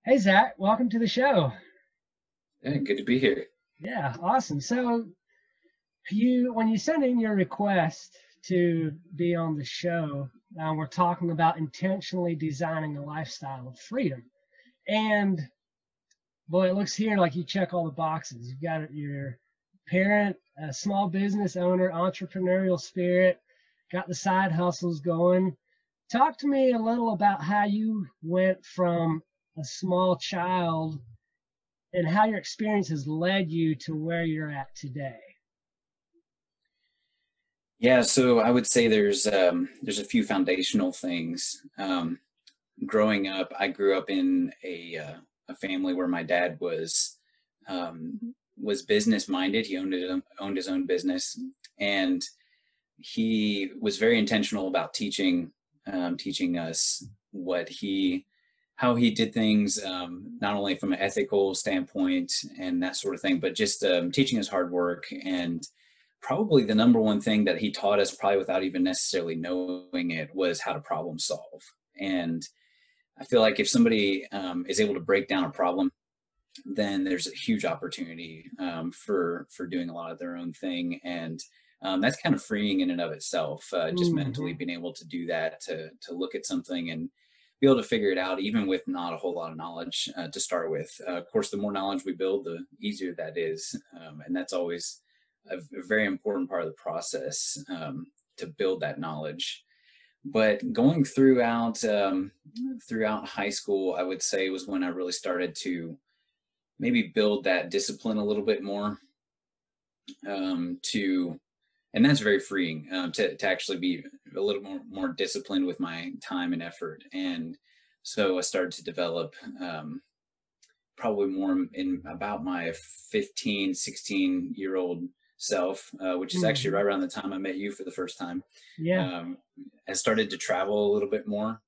Hey, Zach, welcome to the show. Yeah, good to be here. Yeah, awesome. So when you sent in your request to be on the show, we're talking about intentionally designing a lifestyle of freedom. And boy, it looks here like you check all the boxes. You've got your parent, a small business owner, entrepreneurial spirit, got the side hustles going. Talk to me a little about how you went from a small child and how your experience has led you to where you're at today. Yeah, so I would say there's a few foundational things. Growing up, I grew up in a family where my dad was business minded. He owned his own business, and he was very intentional about teaching us how he did things, not only from an ethical standpoint and that sort of thing, but just teaching us hard work. And probably the number one thing that he taught us, probably without even necessarily knowing it, was how to problem solve. And I feel like if somebody is able to break down a problem, then there's a huge opportunity for doing a lot of their own thing. And that's kind of freeing in and of itself, just mentally being able to do that, to look at something and be able to figure it out, even with not a whole lot of knowledge to start with. Of course, the more knowledge we build, the easier that is. And that's always a very important part of the process, to build that knowledge. But going throughout high school, I would say was when I really started to maybe build that discipline a little bit more, and that's very freeing, to actually be a little more disciplined with my time and effort. And so I started to develop, probably more in about my 15, 16-year-old self, which is actually right around the time I met you for the first time. Yeah. I started to travel a little bit more.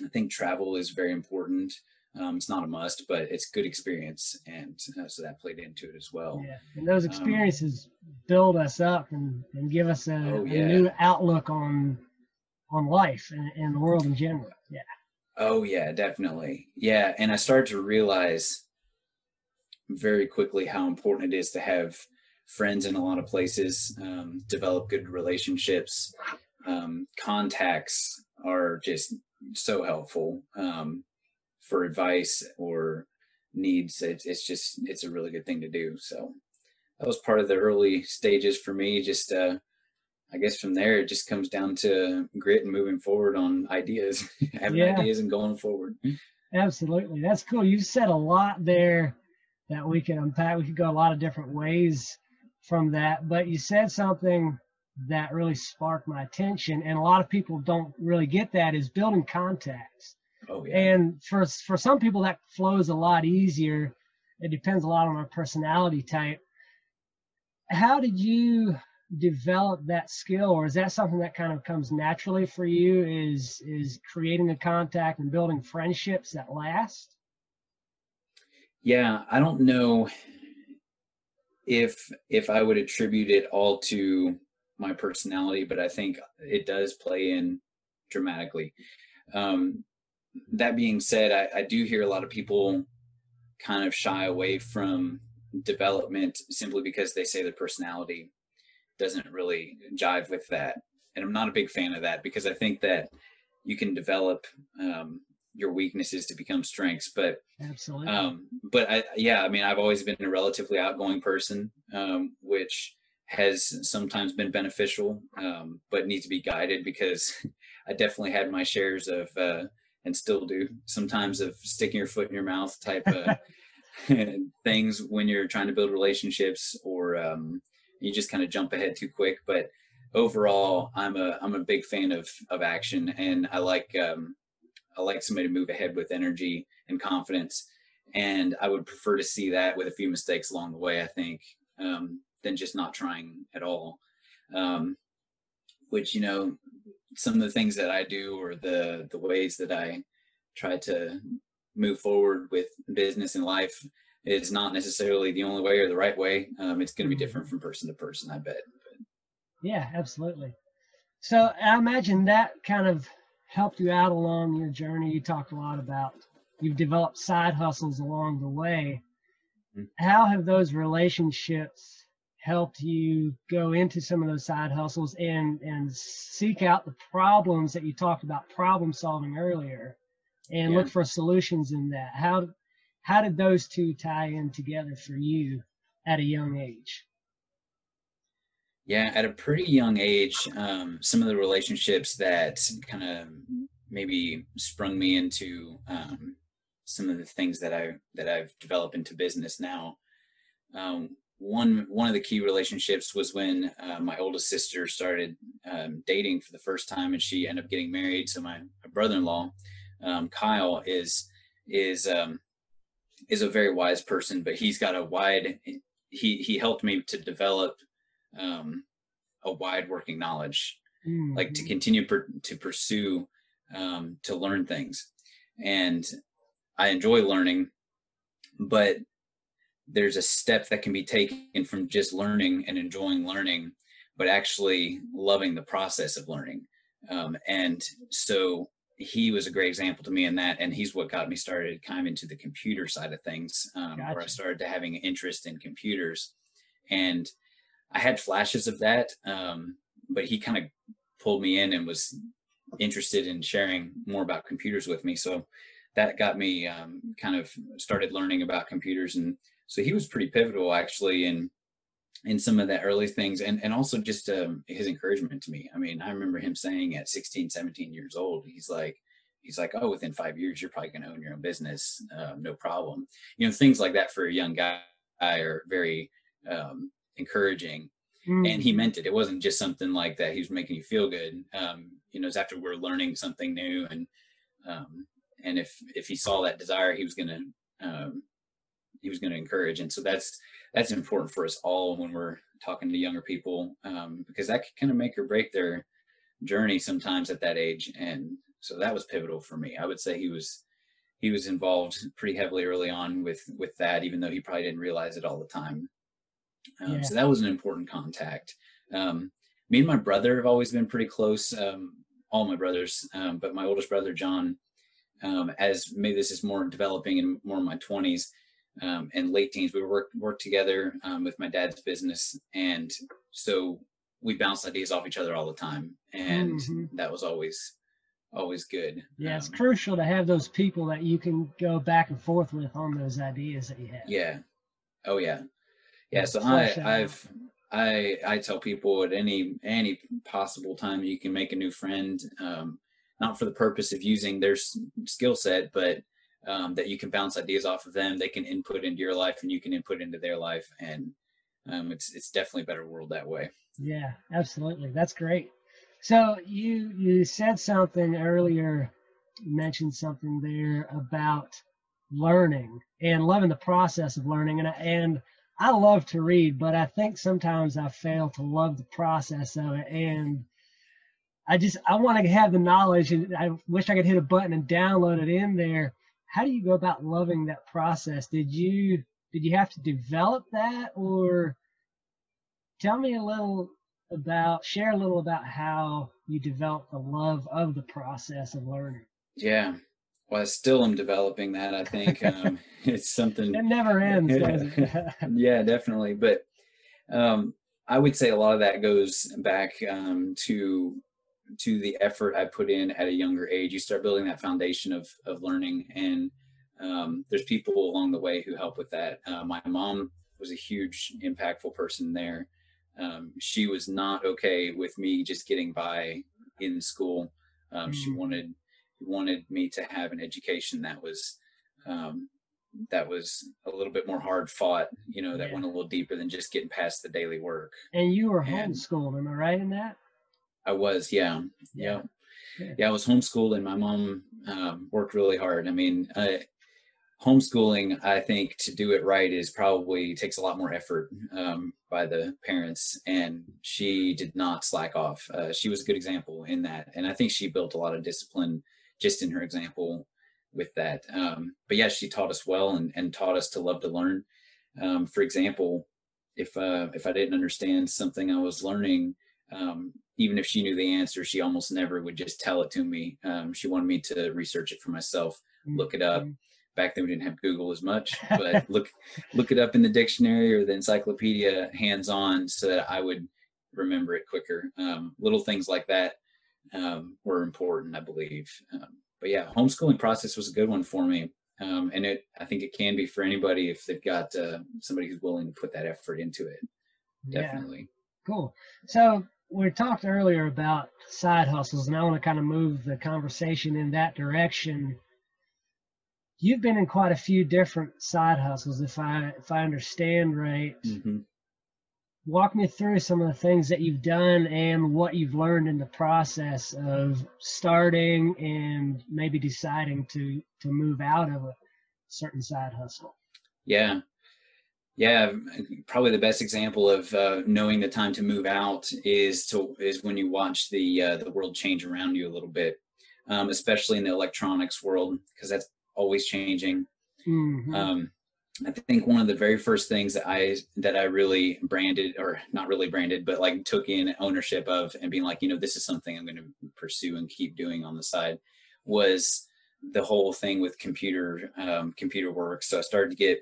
I think travel is very important. It's not a must, but it's good experience, and so that played into it as well. Yeah. And those experiences build us up and give us a new outlook on life and the world in general. Yeah. Oh yeah, definitely. Yeah. And I started to realize very quickly how important it is to have friends in a lot of places, develop good relationships. Contacts are just so helpful, for advice or needs. It's a really good thing to do. So that was part of the early stages for me. Just, I guess from there, it just comes down to grit and moving forward on ideas, having ideas and going forward. Absolutely. That's cool. You said a lot there that we can unpack. We could go a lot of different ways from that, but you said something that really sparked my attention, and a lot of people don't really get that, is building contacts. Oh yeah. And for some people that flows a lot easier. It depends a lot on our personality type. How did you develop that skill, or is that something that kind of comes naturally for you, is creating a contact and building friendships that last? Yeah, I don't know if I would attribute it all to my personality, but I think it does play in dramatically. That being said, I do hear a lot of people kind of shy away from development simply because they say their personality doesn't really jive with that. And I'm not a big fan of that, because I think that you can develop your weaknesses to become strengths. But absolutely. I mean, I've always been a relatively outgoing person, which has sometimes been beneficial, but needs to be guided, because I definitely had my shares of, and still do sometimes, of sticking your foot in your mouth type things when you're trying to build relationships, or you just kind of jump ahead too quick. But overall, I'm a big fan of action, and I like somebody to move ahead with energy and confidence. And I would prefer to see that with a few mistakes along the way, I think, than just not trying at all. Which, some of the things that I do, or the ways that I try to move forward with business and life, is not necessarily the only way or the right way. It's going to be different from person to person, I bet. Yeah, absolutely. So I imagine that kind of helped you out along your journey. You talked a lot about you've developed side hustles along the way. How have those relationships helped you go into some of those side hustles and seek out the problems that you talked about, problem solving earlier, and look for solutions in that? How did those two tie in together for you at a young age? Yeah, at a pretty young age, some of the relationships that kind of maybe sprung me into some of the things that I've developed into business now. One of the key relationships was when my oldest sister started dating for the first time, and she ended up getting married. So my brother-in-law, Kyle, is a very wise person, but he's got he helped me to develop a wide working knowledge, like to continue to pursue, to learn things. And I enjoy learning, but there's a step that can be taken from just learning and enjoying learning, but actually loving the process of learning. And so he was a great example to me in that, and he's what got me started kind of into the computer side of things, where I started to having an interest in computers. And I had flashes of that, but he kind of pulled me in and was interested in sharing more about computers with me. So that got me kind of started learning about computers. And so he was pretty pivotal actually in some of the early things, and also just his encouragement to me. I mean, I remember him saying at 16, 17 years old, he's like, oh, within 5 years, you're probably going to own your own business. No problem. You know, things like that for a young guy are very encouraging. And he meant it. It wasn't just something like that. He was making you feel good. You know, it's after we're learning something new, and if he saw that desire, he was going to encourage. And so that's important for us all when we're talking to younger people, because that can kind of make or break their journey sometimes at that age. And so that was pivotal for me. I would say he was involved pretty heavily early on with that, even though he probably didn't realize it all the time. So that was an important contact. Me and my brother have always been pretty close, all my brothers, but my oldest brother, John, as maybe this is more developing in more of my 20s and late teens, we worked together with my dad's business. And so we bounced ideas off each other all the time. And that was always good. Yeah, it's crucial to have those people that you can go back and forth with on those ideas that you have. Yeah. Oh, yeah. Yeah, so I tell people at any possible time you can make a new friend, not for the purpose of using their skill set, but that you can bounce ideas off of them. They can input into your life, and you can input into their life, and it's definitely a better world that way. Yeah, absolutely. That's great. So you said something earlier, you mentioned something there about learning and loving the process of learning, and I love to read, but I think sometimes I fail to love the process of it. And I want to have the knowledge, and I wish I could hit a button and download it in there. How do you go about loving that process? Did you have to develop that, or share a little about how you developed the love of the process of learning? Yeah. Well, I still am developing that. I think it's something. It never ends, does it? Yeah, definitely. But I would say a lot of that goes back to the effort I put in at a younger age. You start building that foundation of learning, and there's people along the way who help with that. My mom was a huge, impactful person there. She was not okay with me just getting by in school. She wanted me to have an education that was a little bit more hard fought, that went a little deeper than just getting past the daily work. And you were homeschooled, am I right in that? I was, yeah. Yeah, I was homeschooled, and my mom worked really hard. I mean, homeschooling, I think, to do it right takes a lot more effort by the parents, and she did not slack off. She was a good example in that, and I think she built a lot of discipline just in her example with that. But yeah, she taught us well and taught us to love to learn. For example, if I didn't understand something I was learning, even if she knew the answer, she almost never would just tell it to me. She wanted me to research it for myself. look it up. Back then we didn't have Google as much, but look it up in the dictionary or the encyclopedia hands-on so that I would remember it quicker. Little things like that were important, I believe. But yeah, homeschooling process was a good one for me. And I think it can be for anybody if they've got somebody who's willing to put that effort into it. Definitely. Yeah. Cool. So we talked earlier about side hustles, and I want to kind of move the conversation in that direction. You've been in quite a few different side hustles, if I understand right. Mm-hmm. Walk me through some of the things that you've done and what you've learned in the process of starting and maybe deciding to move out of a certain side hustle. Yeah. Probably the best example of knowing the time to move out is when you watch the world change around you a little bit, especially in the electronics world, because that's always changing. Mm-hmm. I think one of the very first things that I really branded, or not really branded, but like took in ownership of and being like, this is something I'm going to pursue and keep doing on the side, was the whole thing with computer work. So I started to get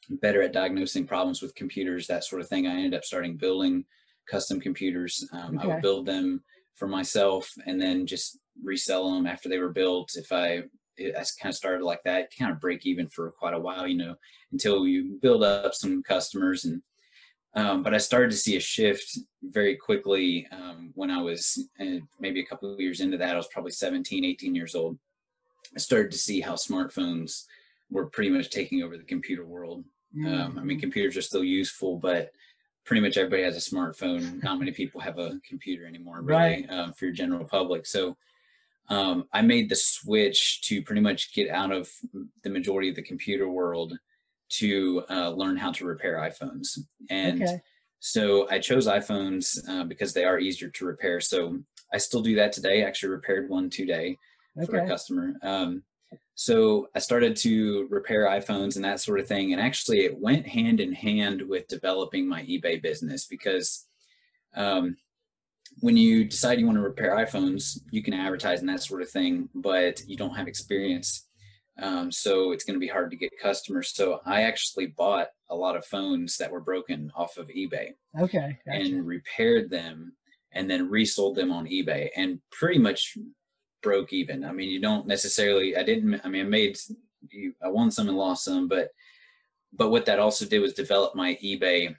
better at diagnosing problems with computers, that sort of thing. I ended up starting building custom computers. I would build them for myself and then just resell them after they were built. I kind of started like that, kind of break even for quite a while, until you build up some customers. And but I started to see a shift very quickly when I was maybe a couple of years into that. I was probably 17, 18 years old. I started to see how smartphones were pretty much taking over the computer world. Computers are still useful, but pretty much everybody has a smartphone. Not many people have a computer anymore, really, for your general public. So I made the switch to pretty much get out of the majority of the computer world to learn how to repair iPhones. And so I chose iPhones because they are easier to repair. So I still do that today. I actually repaired one today for a customer. So I started to repair iPhones and that sort of thing. And actually it went hand in hand with developing my eBay business, because when you decide you want to repair iPhones, you can advertise and that sort of thing, but you don't have experience. So it's going to be hard to get customers. So I actually bought a lot of phones that were broken off of eBay. And repaired them and then resold them on eBay and pretty much broke even. You don't necessarily, I won some and lost some, but what that also did was develop my eBay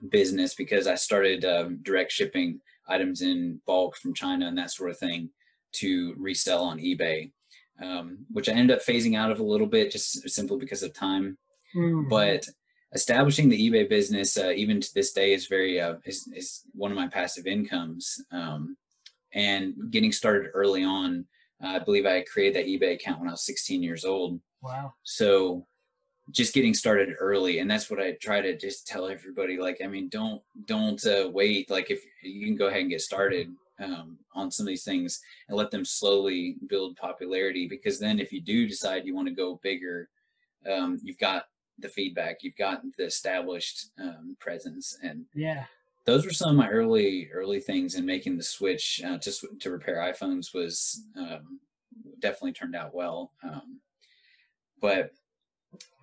business, because I started direct shipping items in bulk from China and that sort of thing to resell on eBay, which I ended up phasing out of a little bit just simply because of time. But establishing the eBay business, even to this day, is very is one of my passive incomes. And getting started early on, I believe I created that eBay account when I was 16 years old. Wow. So just getting started early. And that's what I try to just tell everybody, don't wait. Like, if you can go ahead and get started on some of these things and let them slowly build popularity, because then if you do decide you want to go bigger, you've got the feedback, you've got the established presence. And those were some of my early things in making the switch to repair iPhones. Was definitely turned out well. But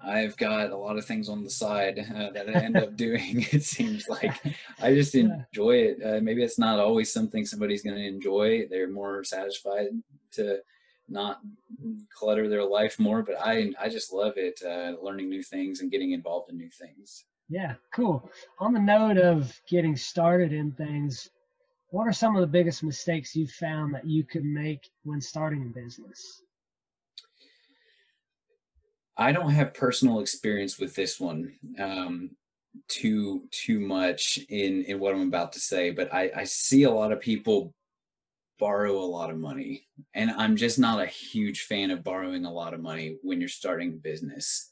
I've got a lot of things on the side that I end up doing. It seems like I just enjoy it. Maybe it's not always something somebody's going to enjoy. They're more satisfied to not clutter their life more, but I just love it, learning new things and getting involved in new things. Yeah, cool. On the note of getting started in things, what are some of the biggest mistakes you've found that you could make when starting a business? I don't have personal experience with this one too much in what I'm about to say, but I see a lot of people borrow a lot of money, and I'm just not a huge fan of borrowing a lot of money when you're starting a business.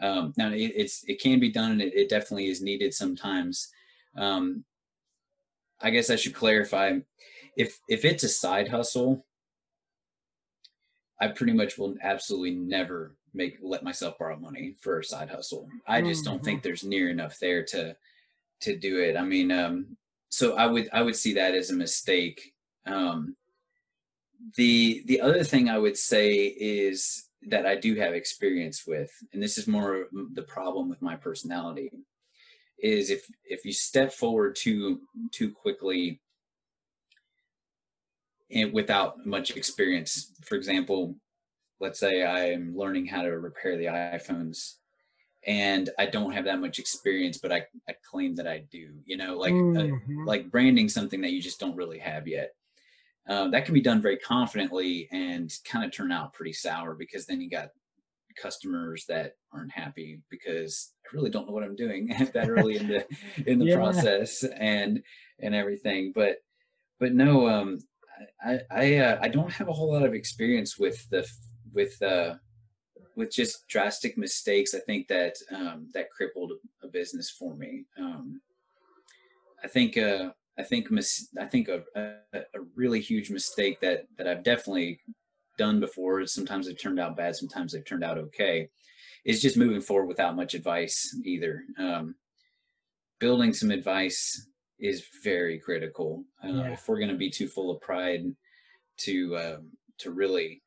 Now it can be done, and it definitely is needed sometimes. I guess I should clarify, if it's a side hustle, I pretty much will absolutely never let myself borrow money for a side hustle. I just don't think there's near enough there to do it. I mean, so I would see that as a mistake. The other thing I would say is that I do have experience with, and this is more the problem with my personality, is if you step forward too quickly and without much experience. For example, let's say I'm learning how to repair the iPhones, and I don't have that much experience, but I claim that I do, like branding something that you just don't really have yet. That can be done very confidently and kind of turn out pretty sour, because then you got customers that aren't happy because I really don't know what I'm doing that early in the process and everything. But no, I don't have a whole lot of experience with just drastic mistakes. I think that that crippled a business for me. I think a really huge mistake that I've definitely done before, sometimes they've turned out bad, sometimes they've turned out okay, is just moving forward without much advice either. Building some advice is very critical. If we're going to be too full of pride to really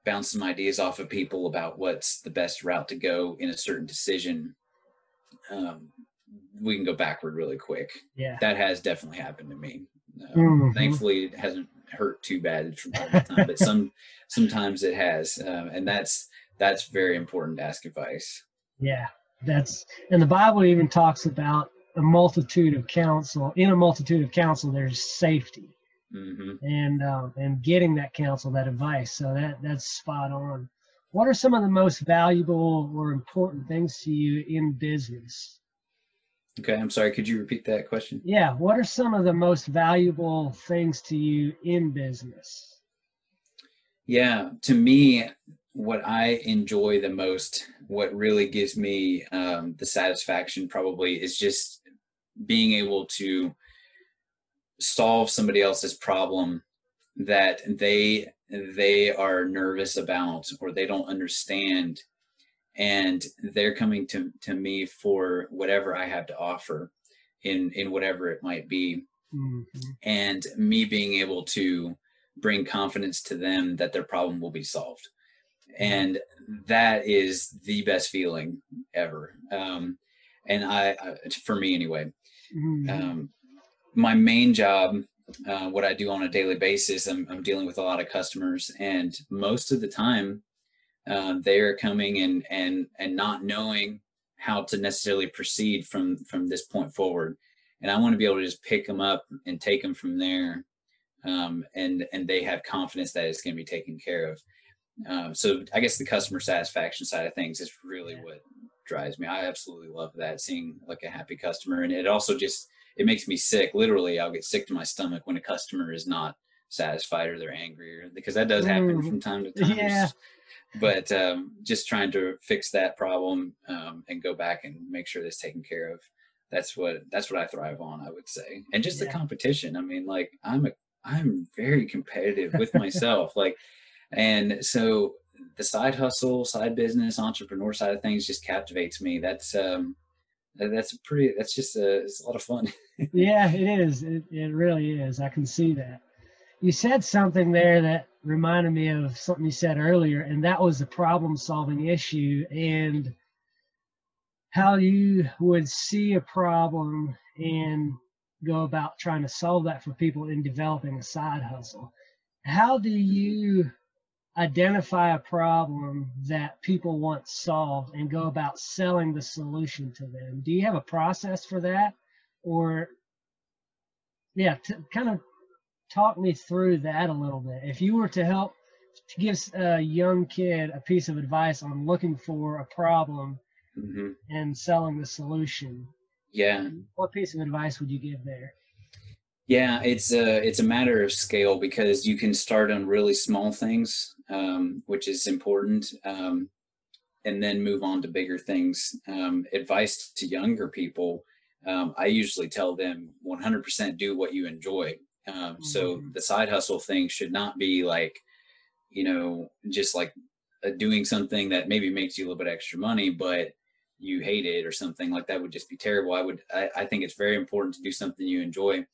bounce some ideas off of people about what's the best route to go in a certain decision, we can go backward really quick. That has definitely happened to me. Thankfully, it hasn't hurt too bad from time to time, but sometimes it has, and that's very important to ask advice. And the Bible even talks about a multitude of counsel. In a multitude of counsel, there's safety, and getting that counsel, that advice. So that's spot on. What are some of the most valuable or important things to you in business? Okay, I'm sorry, could you repeat that question? Yeah, what are some of the most valuable things to you in business? Yeah, to me, what I enjoy the most, what really gives me the satisfaction probably, is just being able to solve somebody else's problem that they are nervous about or they don't understand, and they're coming to me for whatever I have to offer in whatever it might be. And me being able to bring confidence to them that their problem will be solved. And that is the best feeling ever. And I for me anyway, my main job, what I do on a daily basis, I'm dealing with a lot of customers, and most of the time, they are coming and not knowing how to necessarily proceed from this point forward. And I want to be able to just pick them up and take them from there. And they have confidence that it's going to be taken care of. So I guess the customer satisfaction side of things is really what drives me. I absolutely love that, seeing like a happy customer. And it also it makes me sick. Literally, I'll get sick to my stomach when a customer is not satisfied or they're angry, because that does happen from time to time. But just trying to fix that problem and go back and make sure that's taken care of. That's what I thrive on, I would say. And just the competition. I mean, like I'm very competitive with myself. And so the side hustle, side business, entrepreneur side of things just captivates me. It's a lot of fun. Yeah, it is. It really is. I can see that. You said something there that reminded me of something you said earlier, and that was the problem-solving issue and how you would see a problem and go about trying to solve that for people in developing a side hustle. How do you identify a problem that people want solved and go about selling the solution to them? Do you have a process for that? Or, kind of talk me through that a little bit. If you were to give a young kid a piece of advice on looking for a problem and selling the solution, what piece of advice would you give there? Yeah, it's a matter of scale, because you can start on really small things, which is important, and then move on to bigger things. Advice to younger people, I usually tell them 100% do what you enjoy. So the side hustle thing should not be like, just like doing something that maybe makes you a little bit extra money, but you hate it or something like that would just be terrible. I think it's very important to do something you enjoy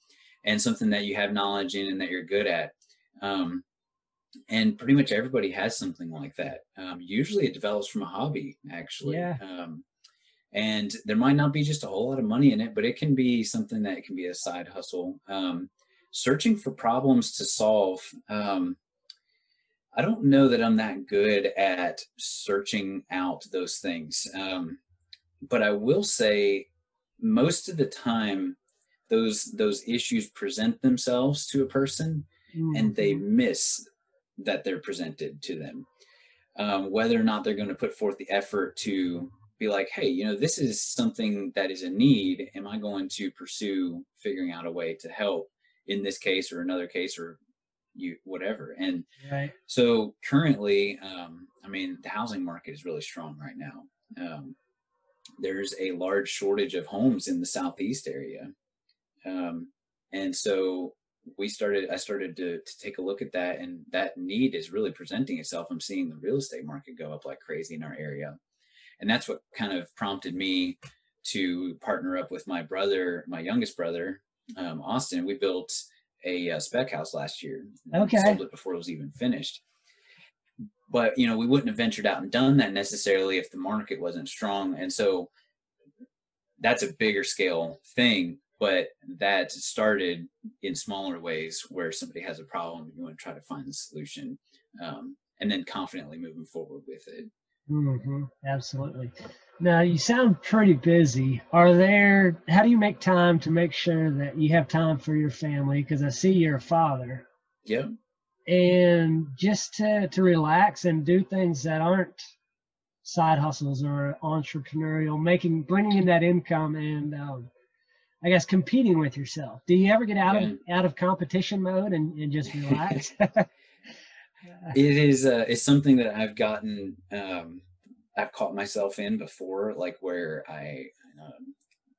and something that you have knowledge in and that you're good at. And pretty much everybody has something like that. Usually it develops from a hobby, actually. Yeah. And there might not be just a whole lot of money in it, but it can be something that can be a side hustle. Searching for problems to solve. I don't know that I'm that good at searching out those things. But I will say most of the time, those issues present themselves to a person, and they miss that they're presented to them. Whether or not they're going to put forth the effort to be like, hey, this is something that is a need. Am I going to pursue figuring out a way to help in this case or another case or whatever? And right. So currently, the housing market is really strong right now. There's a large shortage of homes in the Southeast area. And so I started to take a look at that, and that need is really presenting itself. I'm seeing the real estate market go up like crazy in our area. And that's what kind of prompted me to partner up with my youngest brother, Austin. We built a spec house last year. Okay. Sold it before it was even finished. But, we wouldn't have ventured out and done that necessarily if the market wasn't strong. And so that's a bigger scale thing, but that started in smaller ways where somebody has a problem, you want to try to find the solution, and then confidently moving forward with it. Mm-hmm. Absolutely. Now, you sound pretty busy. How do you make time to make sure that you have time for your family? Because I see you're a father. Yep. And just to relax and do things that aren't side hustles or entrepreneurial, bringing in that income and I guess competing with yourself. Do you ever get out of competition mode and just relax? It's something that I've gotten, I've caught myself in before, like where I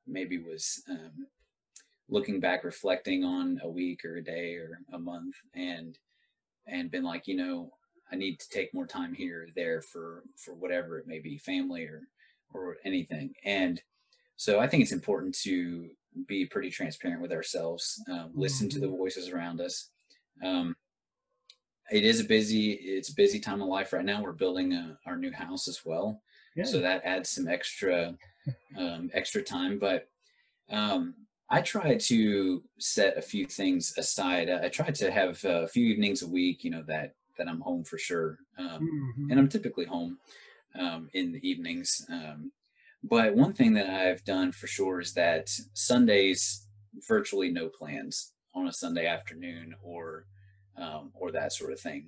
maybe was looking back, reflecting on a week or a day or a month, and been like, I need to take more time here or there for whatever it may be, family or anything. And so I think it's important to be pretty transparent with ourselves, listen to the voices around us. It's a busy time of life right now. We're building our new house as well. Good. So that adds some extra time, but I try to set a few things aside. I try to have a few evenings a week, that I'm home for sure. And I'm typically home in the evenings. But one thing that I've done for sure is that Sundays, virtually no plans on a Sunday afternoon or that sort of thing,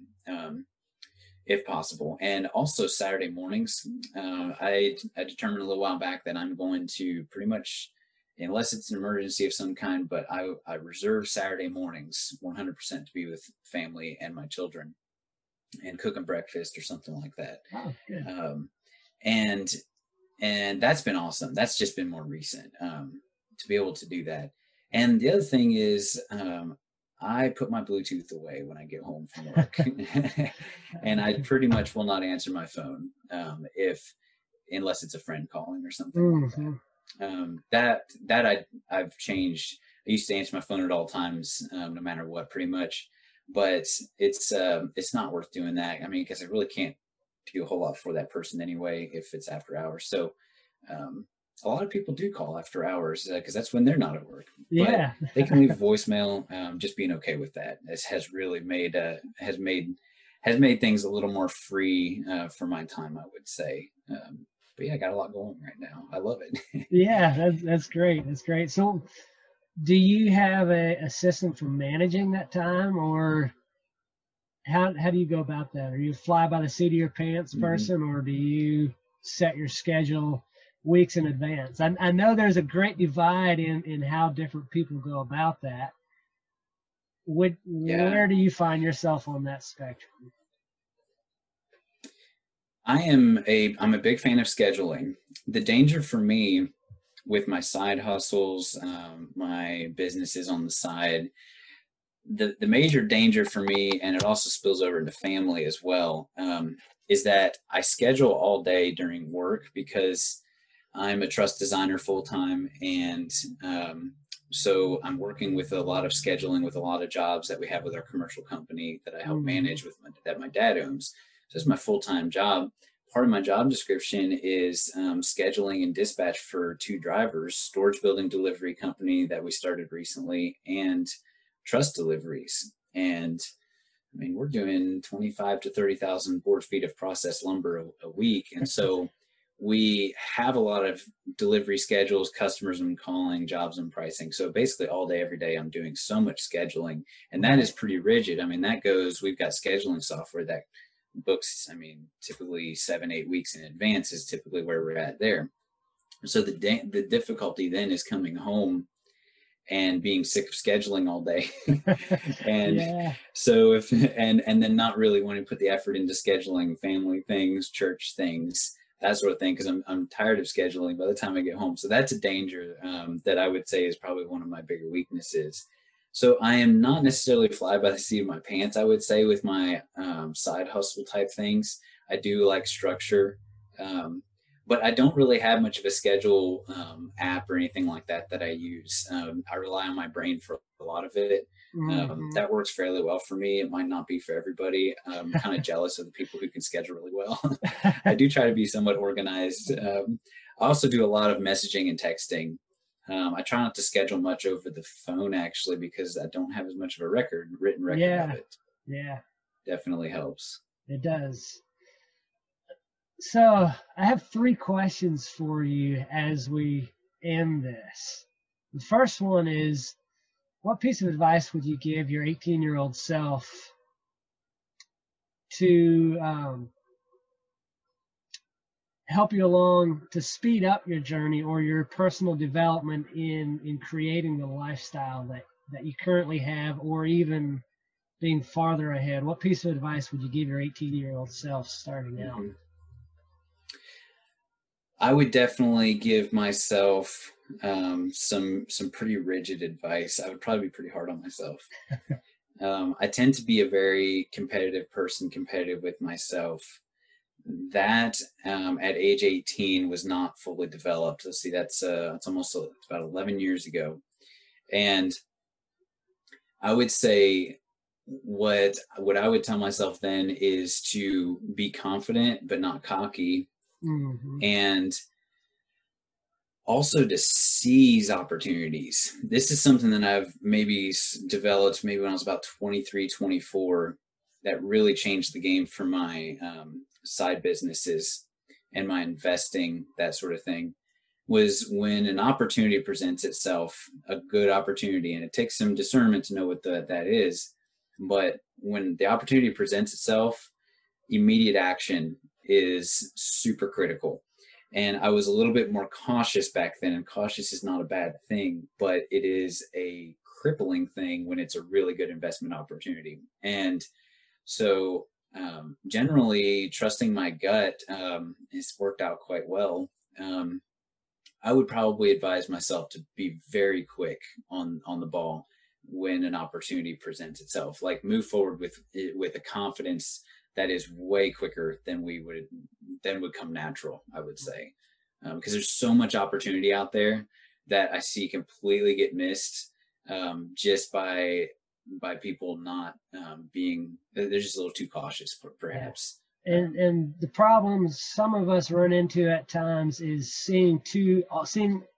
if possible. And also Saturday mornings, I determined a little while back that I'm going to pretty much, unless it's an emergency of some kind, but I reserve Saturday mornings 100% to be with family and my children and cook them breakfast or something like that. Oh, good. And that's been awesome. That's just been more recent, to be able to do that. And the other thing is, I put my Bluetooth away when I get home from work, and I pretty much will not answer my phone unless it's a friend calling or something like that. I've changed. I used to answer my phone at all times, no matter what, pretty much. But it's not worth doing that. I mean, because I really can't do a whole lot for that person anyway if it's after hours. So a lot of people do call after hours because that's when they're not at work. Yeah, but they can leave a voicemail. Just being okay with that has really made things a little more free for my time, I would say. But yeah, I got a lot going right now. I love it. Yeah, that's great. That's great. So do you have a system for managing that time, or how do you go about that? Are you a fly by the seat of your pants person, or do you set your schedule weeks in advance? I know there's a great divide in how different people go about that. Where do you find yourself on that spectrum? I'm a big fan of scheduling. The danger for me with my side hustles, my businesses on the side, the major danger for me, and it also spills over into family as well, is that I schedule all day during work because I'm a truss designer full time, and So I'm working with a lot of scheduling with a lot of jobs that we have with our commercial company that I help manage with that my dad owns. So it's my full-time job. Part of my job description is scheduling and dispatch for 2 drivers, storage building delivery company that we started recently, and truss deliveries. And I mean, we're doing 25 to 30,000 board feet of processed lumber a week. And so we have a lot of delivery schedules, customers I'm calling, jobs I'm pricing. So basically all day, every day, I'm doing so much scheduling, and that is pretty rigid. I mean, we've got scheduling software that books, I mean, typically 7-8 weeks in advance is typically where we're at there. So the difficulty then is coming home and being sick of scheduling all day. And so and then not really wanting to put the effort into scheduling family things, church things, that sort of thing, because I'm tired of scheduling by the time I get home. So that's a danger that I would say is probably one of my bigger weaknesses. So I am not necessarily fly by the seat of my pants, I would say, with my side hustle type things. I do like structure, but I don't really have much of a schedule app or anything like that I use. I rely on my brain for a lot of it. That works fairly well for me. It might not be for everybody. I'm kind of jealous of the people who can schedule really well. I do try to be somewhat organized. I also do a lot of messaging and texting. I try not to schedule much over the phone, actually, because I don't have as much of a written record of it. Yeah. Definitely helps. It does. So I have 3 questions for you as we end this. The first one is, what piece of advice would you give your 18-year-old self to help you along to speed up your journey or your personal development in creating the lifestyle that you currently have, or even being farther ahead? What piece of advice would you give your 18-year-old self starting out? I would definitely give myself some pretty rigid advice. I would probably be pretty hard on myself. I tend to be a very competitive person, competitive with myself. That at age 18 was not fully developed. Let's see, it's about 11 years ago. And I would say what I would tell myself then is to be confident but not cocky, and also to seize opportunities. This is something that I've maybe developed maybe when I was about 23, 24, that really changed the game for my side businesses and my investing, that sort of thing, was when an opportunity presents itself, a good opportunity, and it takes some discernment to know what that is. But when the opportunity presents itself, immediate action is super critical. And I was a little bit more cautious back then, and cautious is not a bad thing, but it is a crippling thing when it's a really good investment opportunity. And so generally trusting my gut has worked out quite well. I would probably advise myself to be very quick on the ball when an opportunity presents itself. Like, move forward with a confidence that is way quicker than would come natural, I would say, because there's so much opportunity out there that I see completely get missed just by people not they're just a little too cautious, perhaps. And the problems some of us run into at times is seeing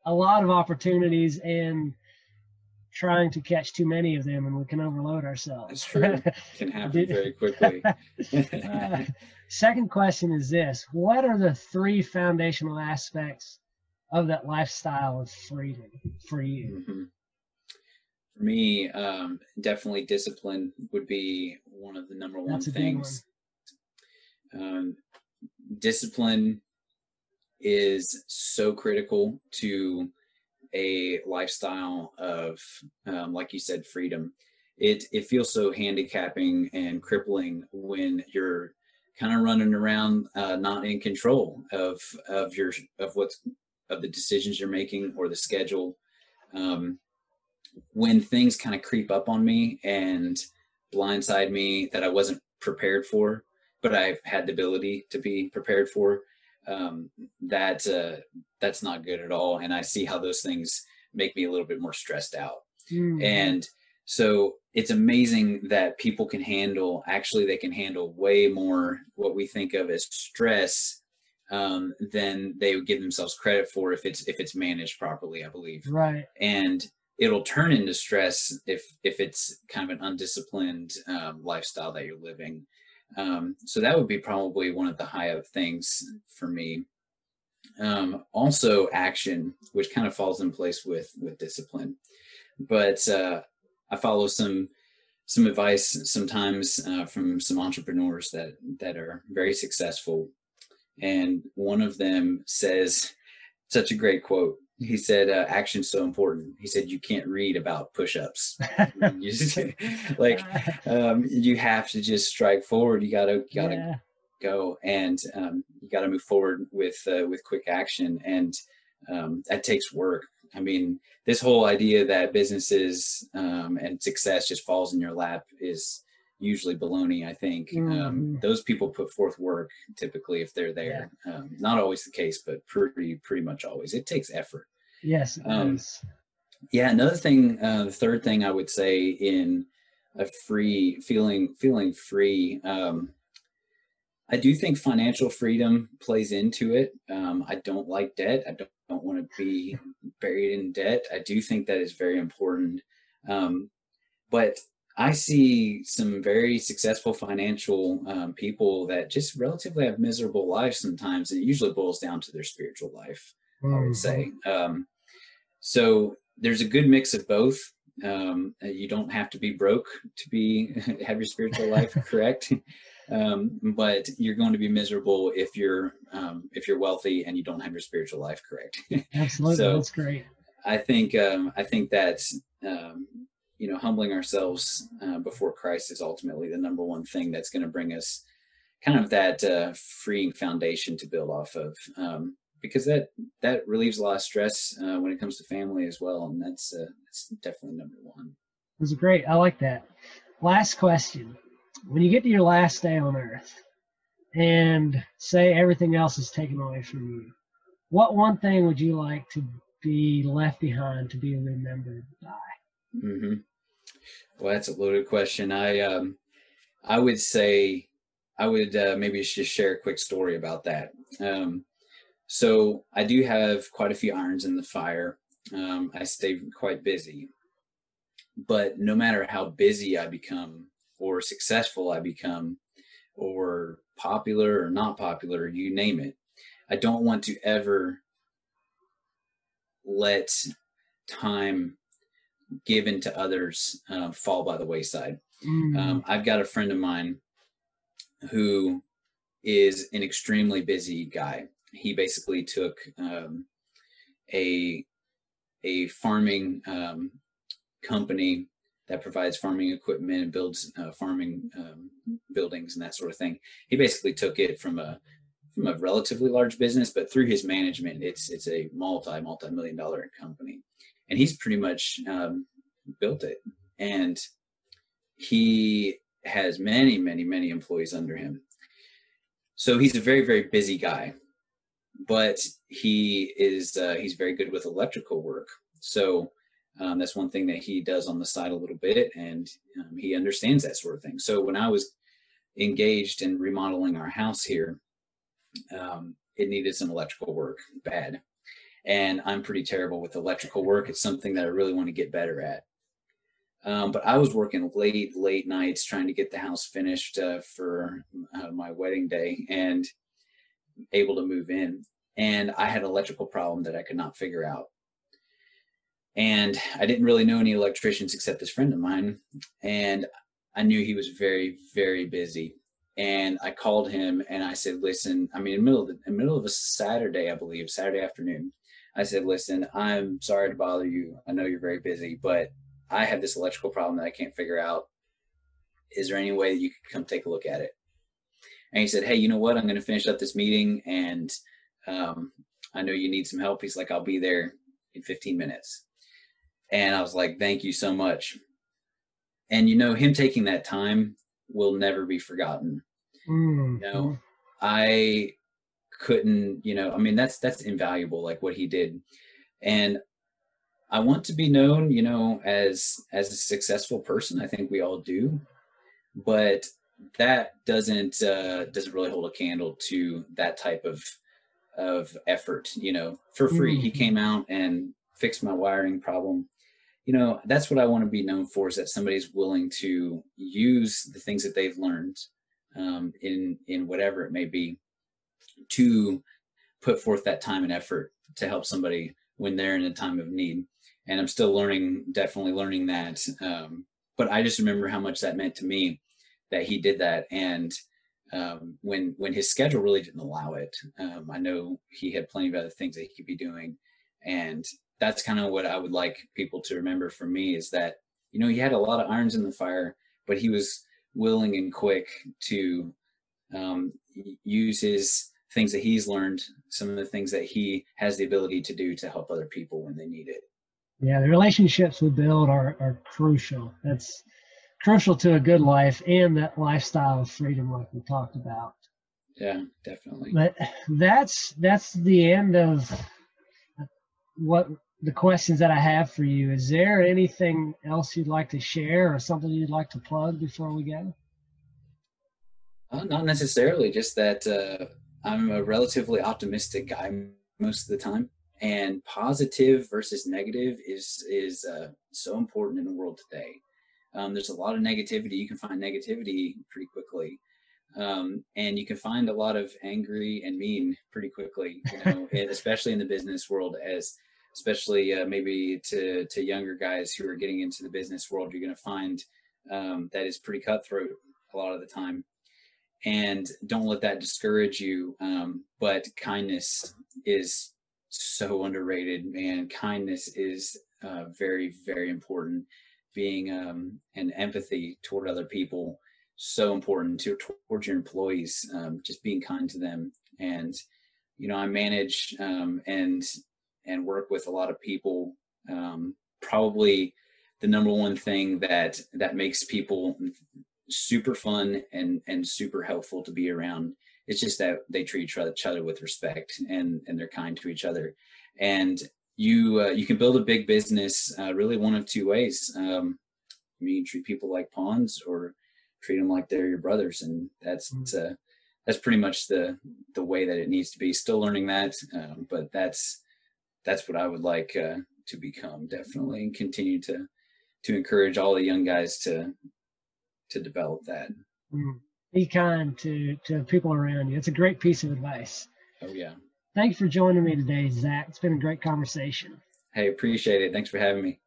a lot of opportunities and trying to catch too many of them, and we can overload ourselves. That's true. It can happen very quickly. Second question is this: what are the 3 foundational aspects of that lifestyle of freedom for you? For me, definitely discipline would be one of the number one things. Discipline is so critical to a lifestyle of, like you said, freedom. It feels so handicapping and crippling when you're kind of running around not in control of the decisions you're making or the schedule. When things kind of creep up on me and blindside me that I wasn't prepared for, but I've had the ability to be prepared for, that's not good at all. And I see how those things make me a little bit more stressed out. Mm. And so it's amazing that people can handle, actually they can handle way more what we think of as stress than they would give themselves credit for if it's managed properly, I believe. Right. And it'll turn into stress if it's kind of an undisciplined lifestyle that you're living. So that would be probably one of the high up things for me. Also action, which kind of falls in place with discipline. But I follow some advice sometimes from some entrepreneurs that are very successful. And one of them says, such a great quote. He said, action's so important. He said, you can't read about push-ups. You just, you have to just strike forward. You gotta go, and you gotta move forward with quick action. And that takes work. I mean, this whole idea that businesses and success just falls in your lap is usually baloney, I think. Those people put forth work typically if they're there. Not always the case, but pretty much always. It takes effort. Yes, it does. Yeah, another thing, the third thing I would say in a feeling free, I do think financial freedom plays into it. I don't like debt. I don't want to be buried in debt. I do think that is very important. But I see some very successful financial people that just relatively have miserable lives sometimes. And it usually boils down to their spiritual life, I would say. So there's a good mix of both. You don't have to be broke to have your spiritual life correct. But you're going to be miserable if you're wealthy and you don't have your spiritual life correct. Absolutely. So that's great. I think that's, humbling ourselves before Christ is ultimately the number one thing that's going to bring us kind of that freeing foundation to build off of, because that relieves a lot of stress when it comes to family as well. And that's definitely number one. That's great. I like that. Last question. When you get to your last day on earth and say everything else is taken away from you, what one thing would you like to be left behind to be remembered by? Mm-hmm. Well, that's a loaded question. I would say I would maybe just share a quick story about that. So I do have quite a few irons in the fire. I stay quite busy, but no matter how busy I become or successful I become or popular or not popular, you name it, I don't want to ever let time given to others fall by the wayside. I've got a friend of mine who is an extremely busy guy. He basically took a farming company that provides farming equipment and builds farming buildings and that sort of thing. He basically took it from a relatively large business, but through his management, it's a multi-million-dollar company. And he's pretty much built it. And he has many, many, many employees under him. So he's a very, very busy guy, but he's very good with electrical work. So that's one thing that he does on the side a little bit, and he understands that sort of thing. So when I was engaged in remodeling our house here, it needed some electrical work bad. And I'm pretty terrible with electrical work. It's something that I really want to get better at. But I was working late nights trying to get the house finished for my wedding day and able to move in. And I had an electrical problem that I could not figure out. And I didn't really know any electricians except this friend of mine. And I knew he was very, very busy. And I called him and I said, listen, I mean, in the middle of a Saturday, I believe, Saturday afternoon, I said, listen, I'm sorry to bother you. I know you're very busy, but I have this electrical problem that I can't figure out. Is there any way that you could come take a look at it? And he said, hey, you know what? I'm going to finish up this meeting and I know you need some help. He's like, I'll be there in 15 minutes. And I was like, thank you so much. And, him taking that time will never be forgotten. I couldn't, that's invaluable, like what he did. And I want to be known, as a successful person. I think we all do, but that doesn't really hold a candle to that type of effort, for free. He came out and fixed my wiring problem. That's what I want to be known for, is that somebody's willing to use the things that they've learned, in whatever it may be, to put forth that time and effort to help somebody when they're in a time of need. And I'm still definitely learning that. But I just remember how much that meant to me that he did that. And when his schedule really didn't allow it, I know he had plenty of other things that he could be doing. And that's kind of what I would like people to remember from me, is that, he had a lot of irons in the fire, but he was willing and quick to use his things that he's learned, some of the things that he has the ability to do to help other people when they need it. Yeah, the relationships we build are crucial. That's crucial to a good life and that lifestyle of freedom like we talked about. Yeah, definitely. But that's the end of what the questions that I have for you. Is there anything else you'd like to share or something you'd like to plug before we go? Not necessarily, just that I'm a relatively optimistic guy most of the time. And positive versus negative is so important in the world today. There's a lot of negativity. You can find negativity pretty quickly. And you can find a lot of angry and mean pretty quickly, and especially in the business world, especially maybe to younger guys who are getting into the business world. You're going to find that is pretty cutthroat a lot of the time. And don't let that discourage you. But kindness is so underrated, man. Kindness is very, very important. Being and empathy toward other people, so important towards your employees. Just being kind to them. And I manage and work with a lot of people. Probably the number one thing that makes people super fun and super helpful to be around, it's just that they treat each other with respect and they're kind to each other. And you can build a big business really one of two ways. You can treat people like pawns, or treat them like they're your brothers, and that's pretty much the way that it needs to be. Still learning that, but that's what I would like to become, definitely, and continue to encourage all the young guys to develop that. Be kind to people around you. It's a great piece of advice. Oh yeah. Thank you for joining me today, Zach. It's been a great conversation. Hey, appreciate it. Thanks for having me.